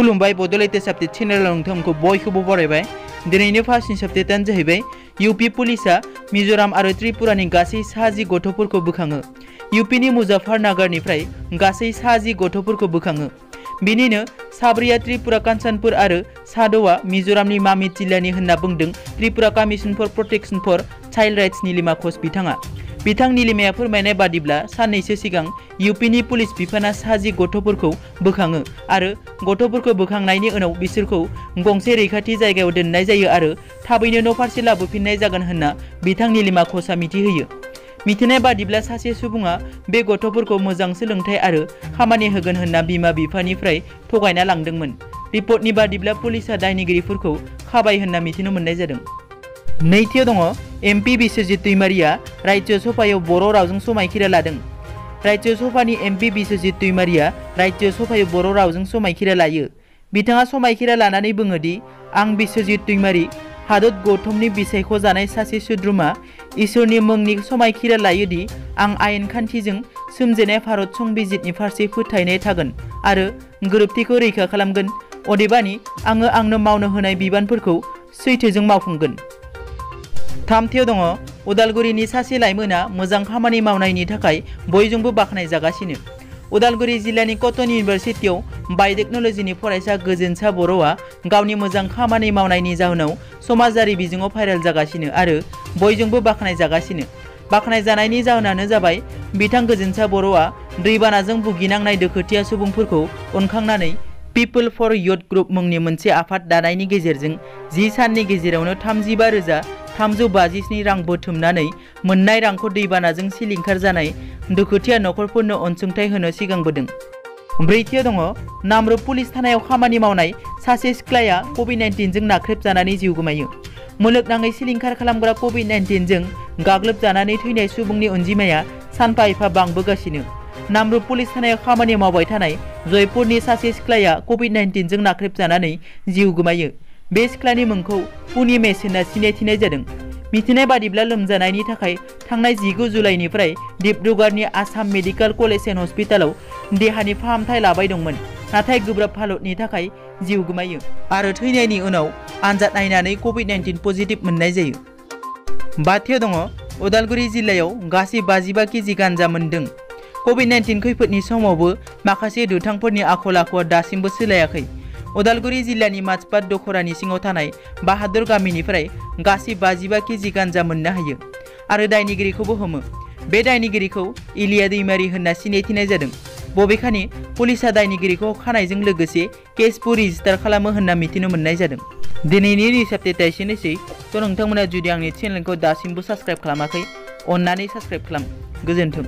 खुलुमबाय बड'लेण्ड साबजेक्ट चेनेलाव नोंथांमोनखौ बयखौबो बरायबाय। दिनैनि फार्स्टनि साबजेक्टआनो जाहैबाय यूपी पुलिसा मिजोराम आरो त्रिपुरानि गासै 60 गथ'फोरखौ बोखाङो। यूपीनि मुजफ्फरनगरनिफ्राय गासै 60 गथ'फोरखौ बोखाङो। बिनिनो साब्रैया त्रिपुरा काञ्चनपुर आरो साद'आ मिजोरामनि मामित जिल्लानि होनना बुंदों Tripura commission for protection for child rights Nilima Ghosh बिथाङा। बिथां नीलिमाया फोरमायनाय बादिब्ला साननैसो सिगां यूपीनि पुलिस बिफाना 60 गथ'फोरखौ बोखाङो आरो गथ'फोरखौ बोखांनायनि उनाव बिसोरखौ गंसे रैखाथि जायगायाव दोननाय जायो आरो थाबैनो न'फारसे लाबोफिननाय जागोन होनना बिथां नीलिमा घोषआ मिथिहोयो। मिथिनाय बादिब्ला सासे सुबुङा बे गथ'फोरखौ मोजां सोलोंथाय आरो खामानि होगोन होनना बिमा बिफानिफ्राय थगायना लांदोंमोन। रिपर्टनि बादिब्ला पुलिसआ दायनिगिरिफोरखौ खाबाय होनना मिथिनो मोननाय जादों। नैथियाव दङ एमपि बिश्वजित दैमारिया राज्य सभायाव बर' रावजों समायखिरा लादों। राज्य सभानि एमपि बिश्वजित दैमारिया राज्य सभायाव बर' रावजों समायखिरा लायो। बिथाङा समायखिरा लानानै बुङोदि आं बिश्वजित दैमारि हादत गौतमनि बिसायख'जानाय सासे सोद्रोमा इसोरनि मुंनि समायखिरा लायोदि आं आयेन खान्थिजों सोमजिनाय भारत संबिजितनि फारसे फोथायनाय थागोन आरो गोरोबथिखौ रैखा खालामगोन। अदेबानि आङो आंनो मावनो होनाय बिबानफोरखौ सैथोजों मावफुंगोन। थामथियाव दङ उदालगुरिनि सासे लाइमोना मोजां खामानि मावनायनि थाखाय बयजोंबो बाख्नायजागासिनो। उदालगुरि जिल्लानि कटन इउनिभार्सिटियाव बाय'टेक्न'लजिनि फरायसा गोजोनसा बर'आ गावनि मोजां खामानि मावनायनि जाहोनाव समाजारि बिजोङाव भाइरेल जागासिनो आरो बयजोंबो बाख्नायजागासिनो। बाख्नायजानायनि जाहोनानो जाबाय बिथां गोजोनसा बर'आ दैबानाजों भुगिनांनाय दुखुथिया सुबुंफोरखौ अनखांनानै पिपल फर युथ ग्रुप मुंनि मोनसे आफाद दानायनि गेजेरजों 10 साननि गेजेरावनो 35,357 रां बुथुमनानै मोननाय रांखौ दैबानाजों सिलिंखार जानाय दुखुथिया नखरफोरनो अनसुंथाइ होनो सिगांबोदों। ब्रैथियाव दङ नामरुप पुलिस थानायाव खामानि मावनाय सासे सिख्लाया कभिड-19 नाख्रेबजानानै जिउ गोमायो। मुलुगनाङै सिलिंखार खालामग्रा कभिड-19 जों गाग्लोबजानानै थैनाय सुबुंनि अनजिमाया सानफा एफा बांबोगासिनो। नामरुप पुलिस थानायाव खामानि मावबाय थानाय जयपुरनि सासे सिख्लाया कभिड-19 नाख्रेबजानानै जिउ गोमायो। बे सिख्लानि मुंखौ पुनिमेश होनना सिनायथिनाय जादों। मिथिनाय बादिब्ला लोमजानायनि थाखाय थांनाय 19 जुलाइनिफ्राय डिब्रुगड़नि आसाम मेडिकेल कलेज एन्ड हस्पिटालाव देहानि फाहामथाय लाबाय दंमोन, नाथाय गोब्राब हालतनि थाखाय जिउ गोमायो आरो थैनायनि उनाव आनजाद नायनानै कभिड-19 पजिटिभ मोननाय जायो। बाथियाव दङ उदालगुरि जिल्लायाव गासै 55 केजि गान्जा मोनदों। कभिड-19 खैफोदनि समावबो माखासे दुथांफोरनि आखल आखुआ दासिमबो सोलायाखै। उदालगुरि जिल्लानि माजबाद दखरानि सिङाव थानाय बाहादुर गामिनिफ्राय गासै 55 केजि गान्जा मोननो हायो आरो दायनिगिरिखौबो हमो। बे दायनिगिरिखौ इलिया दैमारि होनना सिनायथिनाय जादों। बबेखानि पुलिसआ दायनिगिरिखौ खानायजों लोगोसे केसबो रेजिस्टार खालामो होनना मिथिनो मोननाय जादों। दिनैनि निउस आपडेटआ एसेनोसै। नोंथांमोना जुदि आंनि चेनेलखौ दासिमबो साबस्क्राइब खालामाखै अन्नानै साबस्क्राइब खालाम। गोजोन्थों।